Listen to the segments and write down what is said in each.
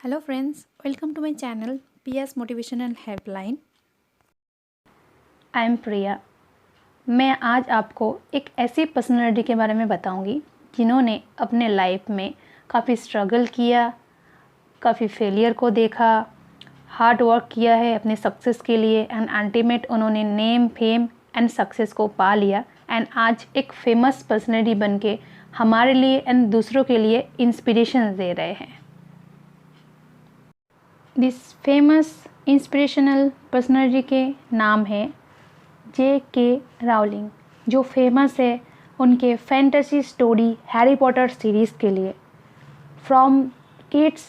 Hello friends, welcome to my channel PS motivational helpline. I am Priya. मैं आज आपको एक ऐसी पर्सनालिटी के बारे में बताऊंगी जिन्होंने अपने लाइफ में काफ़ी स्ट्रगल किया, काफ़ी फेलियर को देखा, हार्ड वर्क किया है अपने सक्सेस के लिए एंड अल्टीमेट उन्होंने नेम फेम एंड सक्सेस को पा लिया एंड आज एक फेमस पर्सनालिटी बन के हमारे लिए एंड दूसरों के लिए इंस्पिरेशन दे रहे हैं। दिस फेमस इंस्पिरेशनल पर्सनालिटी के नाम है J.K. राउलिंग, जो फेमस है उनके fantasy story Harry Potter series के लिए। From kids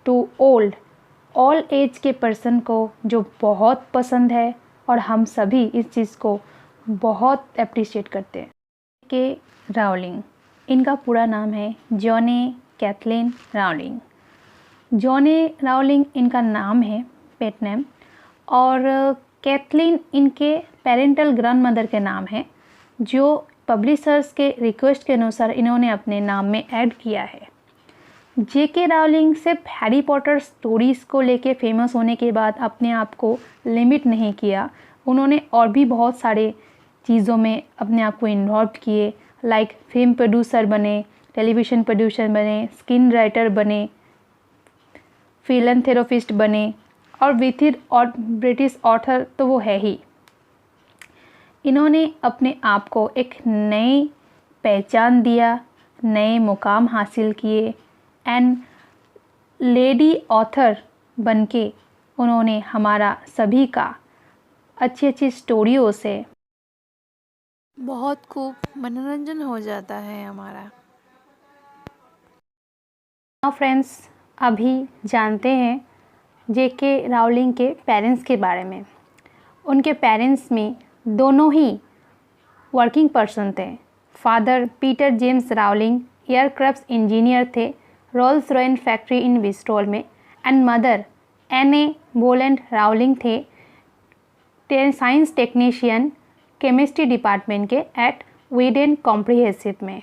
to old, all age के पर्सन को जो बहुत पसंद है और हम सभी इस चीज़ को बहुत अप्रिशिएट करते हैं। के राउलिंग, इनका पूरा नाम है Johnny Kathleen Rowling. Johnny Rowling इनका नाम है, पेट नेम, और कैथलीन इनके पेरेंटल ग्रैंड मदर के नाम है, जो पब्लिशर्स के रिक्वेस्ट के अनुसार इन्होंने अपने नाम में ऐड किया है। J.K. राउलिंग सिर्फ हैरी पॉटर स्टोरीज़ को लेके फेमस होने के बाद अपने आप को लिमिट नहीं किया, उन्होंने और भी बहुत सारे चीज़ों में अपने आप को इन्वॉल्व किए, लाइक फिल्म प्रोड्यूसर बने, टेलीविज़न प्रोड्यूसर बने, स्क्रीन राइटर बने, फिलैंथ्रोपिस्ट बने और विथिर और ब्रिटिश ऑथर तो वो है ही। इन्होंने अपने आप को एक नई पहचान दिया, नए मुकाम हासिल किए एंड लेडी ऑथर बनके उन्होंने हमारा सभी का अच्छी अच्छी स्टोरियों से बहुत खूब मनोरंजन हो जाता है हमारा। फ्रेंड्स, अभी जानते हैं J.K. राउलिंग के पेरेंट्स के बारे में। उनके पेरेंट्स में दोनों ही वर्किंग पर्सन थे। Father Peter James Rowling aircraft engineer थे Rolls Royce factory in Bristol में, and mother Anne Volant Rowling थे साइंस टेक्नीशियन केमिस्ट्री डिपार्टमेंट के एट वीडेन कॉम्प्रिहेंसिव में।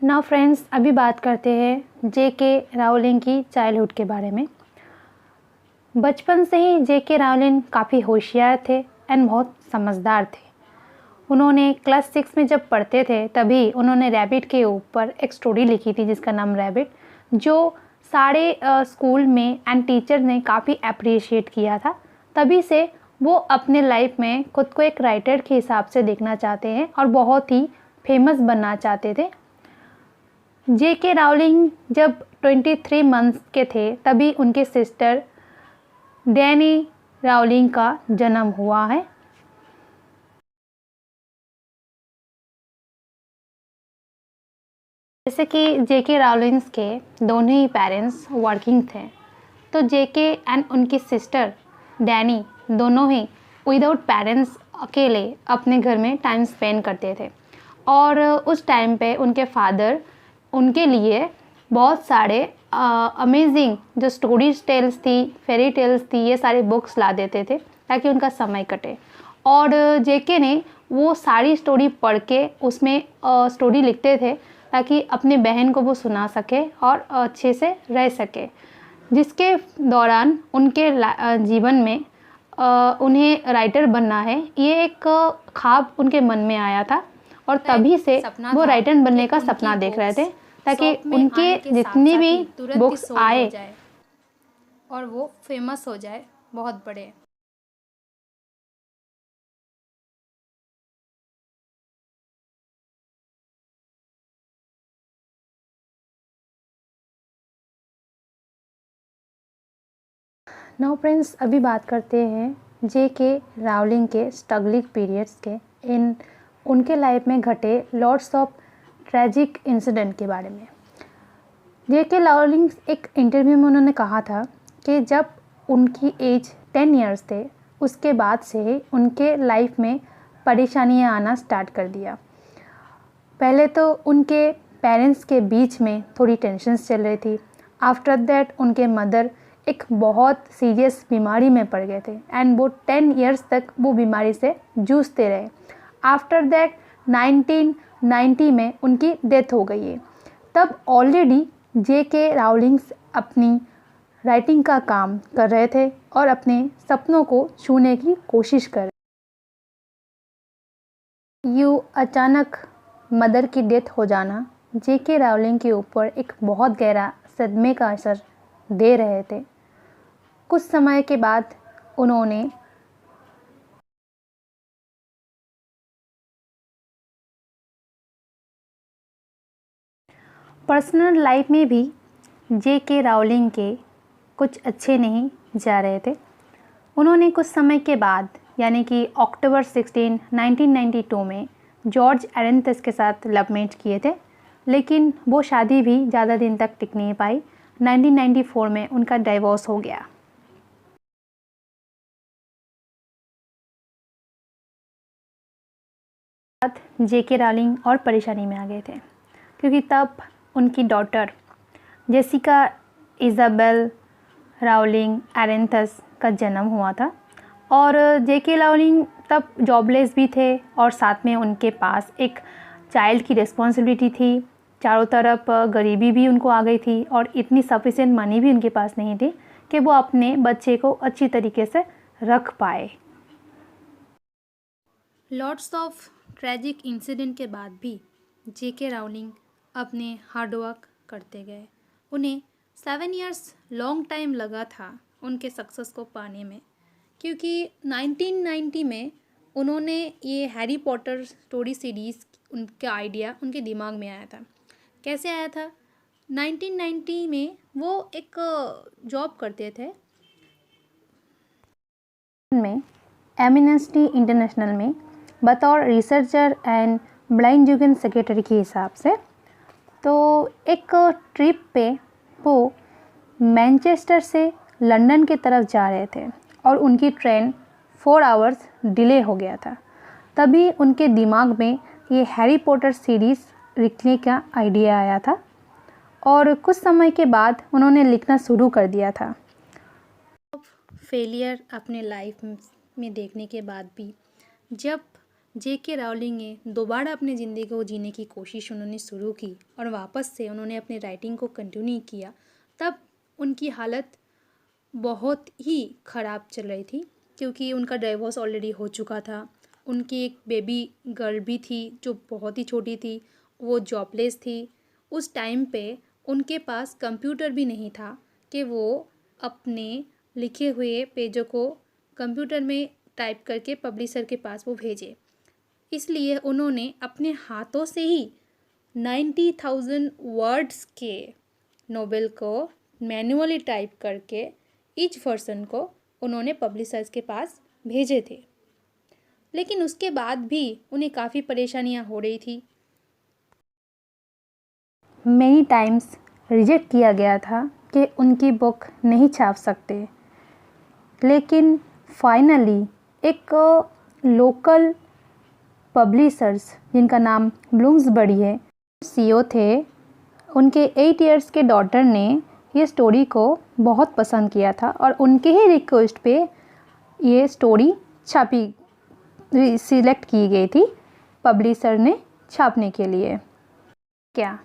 नाउ फ्रेंड्स, अभी बात करते हैं J.K. राउलिंग की चाइल्डहुड के बारे में। बचपन से ही J.K. राउलिंग काफ़ी होशियार थे एंड बहुत समझदार थे। उन्होंने क्लास 6 में जब पढ़ते थे तभी उन्होंने रैबिट के ऊपर एक स्टोरी लिखी थी जिसका नाम रैबिट, जो सारे स्कूल में एंड टीचर ने काफ़ी अप्रिशिएट किया था। तभी से वो अपने लाइफ में खुद को एक राइटर के हिसाब से देखना चाहते हैं और बहुत ही फेमस बनना चाहते थे। J.K. राउलिंग जब 23 मंथ्स के थे तभी उनके सिस्टर डैनी राउलिंग का जन्म हुआ है। जैसे कि J.K. राउलिंग के दोनों ही पेरेंट्स वर्किंग थे, तो J.K. एंड उनकी सिस्टर डैनी दोनों ही विदाउट पेरेंट्स अकेले अपने घर में टाइम स्पेंड करते थे। और उस टाइम पे उनके फादर उनके लिए बहुत सारे अमेजिंग जो स्टोरीज टेल्स थी, फेरी टेल्स थी, ये सारे बुक्स ला देते थे ताकि उनका समय कटे। और J.K. ने वो सारी स्टोरी पढ़ के उसमें स्टोरी लिखते थे ताकि अपने बहन को वो सुना सके और अच्छे से रह सके, जिसके दौरान उनके जीवन में उन्हें राइटर बनना है, ये एक ख्वाब उनके मन में आया था और तभी से वो राइटर बनने का सपना देख रहे थे ताकि उनके जितनी भी बुक्स आए और वो फेमस हो जाए, बहुत बड़े। नाउ फ्रेंड्स, अभी बात करते हैं J.K. राउलिंग के स्ट्रगलिंग पीरियड्स के, इन उनके लाइफ में घटे लॉट्स ऑफ ट्रेजिक इंसिडेंट के बारे में। J.K. राउलिंग एक इंटरव्यू में उन्होंने कहा था कि जब उनकी एज 10 इयर्स थे उसके बाद से ही उनके लाइफ में परेशानियां आना स्टार्ट कर दिया। पहले तो उनके पेरेंट्स के बीच में थोड़ी टेंशन्स चल रही थी। आफ्टर दैट उनके मदर एक बहुत सीरियस बीमारी में पड़ गए थे एंड वो 10 इयर्स तक वो बीमारी से जूझते रहे। आफ्टर दैट 1990 में उनकी डेथ हो गई है। तब ऑलरेडी J.K. राउलिंग अपनी राइटिंग का काम कर रहे थे और अपने सपनों को छूने की कोशिश कर रहे। यूँ अचानक मदर की डेथ हो जाना J.K. राउलिंग के ऊपर एक बहुत गहरा सदमे का असर दे रहे थे। कुछ समय के बाद उन्होंने पर्सनल लाइफ में भी J.K. राउलिंग के कुछ अच्छे नहीं जा रहे थे। उन्होंने कुछ समय के बाद यानी कि अक्टूबर 16, 1992 में जॉर्ज एरेंथस के साथ लव मैरिज किए थे, लेकिन वो शादी भी ज़्यादा दिन तक टिक नहीं पाई। 1994 में उनका डाइवोर्स हो गया। J.K. राउलिंग और परेशानी में आ गए थे क्योंकि तब उनकी डॉटर जेसिका इज़ाबेल राउलिंग एरेंथस का जन्म हुआ था और J.K. राउलिंग तब जॉबलेस भी थे और साथ में उनके पास एक चाइल्ड की रिस्पॉन्सिबिलिटी थी। चारों तरफ गरीबी भी उनको आ गई थी और इतनी सफिशिएंट मनी भी उनके पास नहीं थी कि वो अपने बच्चे को अच्छी तरीके से रख पाए। लॉट्स ऑफ ट्रैजिक इंसिडेंट के बाद भी J.K. राउलिंग अपने हार्डवर्क करते गए। उन्हें 7 इयर्स लॉन्ग टाइम लगा था उनके सक्सेस को पाने में, क्योंकि 1990 में उन्होंने ये हैरी पॉटर स्टोरी सीरीज़ उनका आइडिया उनके दिमाग में आया था। कैसे आया था? 1990 में वो एक जॉब करते थे में एमिनेस्टी इंटरनेशनल में बतौर researcher and blind Jugan secretary के हिसाब से। तो एक ट्रिप पे वो मैनचेस्टर से लंदन की तरफ जा रहे थे और उनकी ट्रेन 4 आवर्स डिले हो गया था। तभी उनके दिमाग में ये हैरी पॉटर सीरीज़ लिखने का आइडिया आया था और कुछ समय के बाद उन्होंने लिखना शुरू कर दिया था। फेलियर अपने लाइफ में देखने के बाद भी जब J.K. राउलिंग ने दोबारा अपनी ज़िंदगी को जीने की कोशिश उन्होंने शुरू की और वापस से उन्होंने अपनी राइटिंग को कंटिन्यू किया, तब उनकी हालत बहुत ही ख़राब चल रही थी क्योंकि उनका डाइवोर्स ऑलरेडी हो चुका था। उनकी एक बेबी गर्ल भी थी जो बहुत ही छोटी थी, वो जॉबलेस थी। उस टाइम पे उनके पास कंप्यूटर भी नहीं था कि वो अपने लिखे हुए पेजों को कंप्यूटर में टाइप करके पब्लिशर के पास वो भेजे। इसलिए उन्होंने अपने हाथों से ही 90,000 वर्ड्स के नोवेल को मैन्युअली टाइप करके ईच वर्जन को उन्होंने पब्लिशर्स के पास भेजे थे। लेकिन उसके बाद भी उन्हें काफ़ी परेशानियां हो रही थी। मेनी टाइम्स रिजेक्ट किया गया था कि उनकी बुक नहीं छाप सकते, लेकिन फाइनली एक लोकल पब्लिशर्स जिनका नाम ब्लूम्सबरी है, CEO थे, उनके 8 इयर्स के डॉटर ने ये स्टोरी को बहुत पसंद किया था और उनके ही रिक्वेस्ट पे ये स्टोरी सिलेक्ट की गई थी पब्लिशर ने छापने के लिए। क्या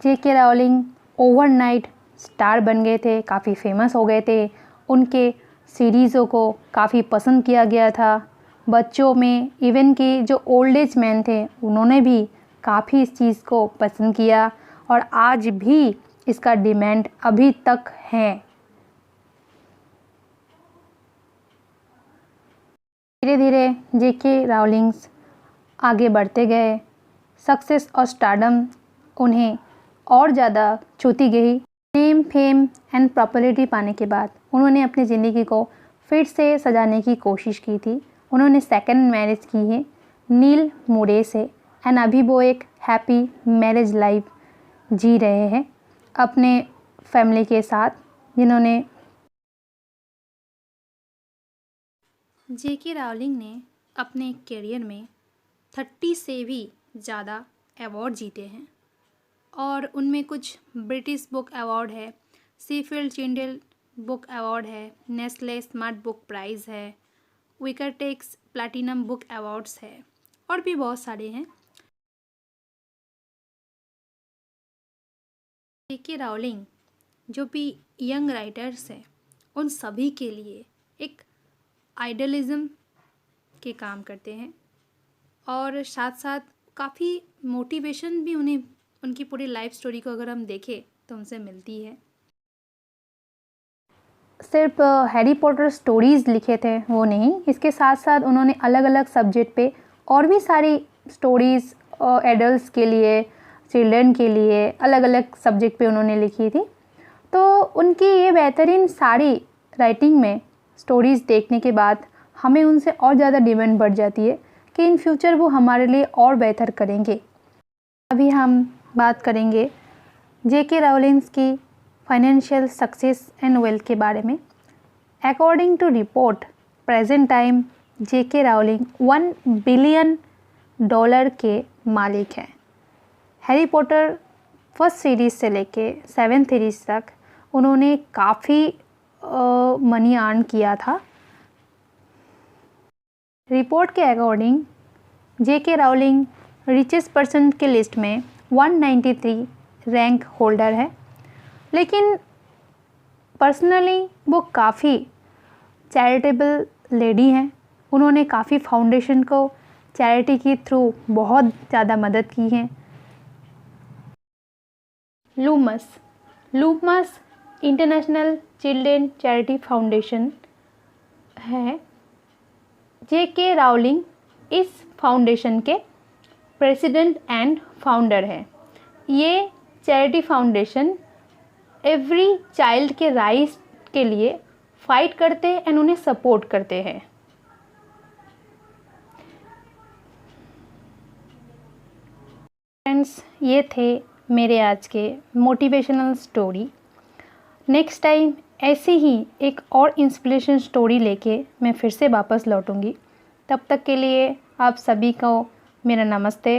J.K. राउलिंग ओवरनाइट स्टार बन गए थे, काफ़ी फेमस हो गए थे। उनके सीरीज़ों को काफ़ी पसंद किया गया था। बच्चों में इवन कि जो ओल्ड एज मैन थे उन्होंने भी काफ़ी इस चीज़ को पसंद किया और आज भी इसका डिमांड अभी तक है। धीरे धीरे J.K. राउलिंग आगे बढ़ते गए। सक्सेस और स्टारडम उन्हें और ज़्यादा छूती गई। नेम, फेम एंड पॉपुलैरिटी पाने के बाद उन्होंने अपनी ज़िंदगी को फिर से सजाने की कोशिश की थी। उन्होंने सेकंड मैरिज की है नील मूरे से एंड अभी वो एक हैप्पी मैरिज लाइफ जी रहे हैं अपने फैमिली के साथ, जिन्होंने J.K. राउलिंग ने अपने करियर में 30 से भी ज़्यादा अवार्ड जीते हैं और उनमें कुछ ब्रिटिश बुक अवार्ड है, सीफील्ड चिंडल बुक अवार्ड है, नेस्ले स्मार्ट बुक प्राइज़ है, विकरटेक्स प्लैटिनम बुक अवार्ड्स है और भी बहुत सारे हैं। जेके राउलिंग जो भी यंग राइटर्स हैं उन सभी के लिए एक आइडलिज्म के काम करते हैं और साथ साथ काफ़ी मोटिवेशन भी उन्हें उनकी पूरी लाइफ स्टोरी को अगर हम देखें तो उनसे मिलती है। सिर्फ हैरी पॉटर स्टोरीज़ लिखे थे वो नहीं, इसके साथ साथ उन्होंने अलग अलग सब्जेक्ट पे और भी सारी स्टोरीज़ एडल्ट्स के लिए, चिल्ड्रन के लिए अलग अलग सब्जेक्ट पे उन्होंने लिखी थी। तो उनकी ये बेहतरीन सारी राइटिंग में स्टोरीज़ देखने के बाद हमें उनसे और ज़्यादा डिमांड बढ़ जाती है कि इन फ्यूचर वो हमारे लिए और बेहतर करेंगे। अभी हम बात करेंगे जेके राउलिंग्स की फाइनेंशियल सक्सेस एंड वेल्थ के बारे में। According to report present time JK Rowling $1 billion के मालिक हैं। हैरी पॉटर फर्स्ट सीरीज़ से लेके 7th सीरीज़ तक उन्होंने काफ़ी मनी अर्न किया था। रिपोर्ट के अकॉर्डिंग जेके राउलिंग रिचेस्ट पर्सन के लिस्ट में 193 रैंक होल्डर है, लेकिन पर्सनली वो काफ़ी चैरिटेबल लेडी हैं। उन्होंने काफ़ी फाउंडेशन को चैरिटी के थ्रू बहुत ज़्यादा मदद की है। लूमस इंटरनेशनल चिल्ड्रेन चैरिटी फाउंडेशन है। जेके राउलिंग इस फाउंडेशन के प्रेसिडेंट एंड फाउंडर हैं। ये चैरिटी फाउंडेशन एवरी चाइल्ड के राइट्स के लिए फाइट करते हैं एंड उन्हें सपोर्ट करते हैं। फ्रेंड्स, ये थे मेरे आज के मोटिवेशनल स्टोरी। नेक्स्ट टाइम ऐसी ही एक और इंस्पिरेशन स्टोरी लेके मैं फिर से वापस लौटूंगी। तब तक के लिए आप सभी को मेरा नमस्ते।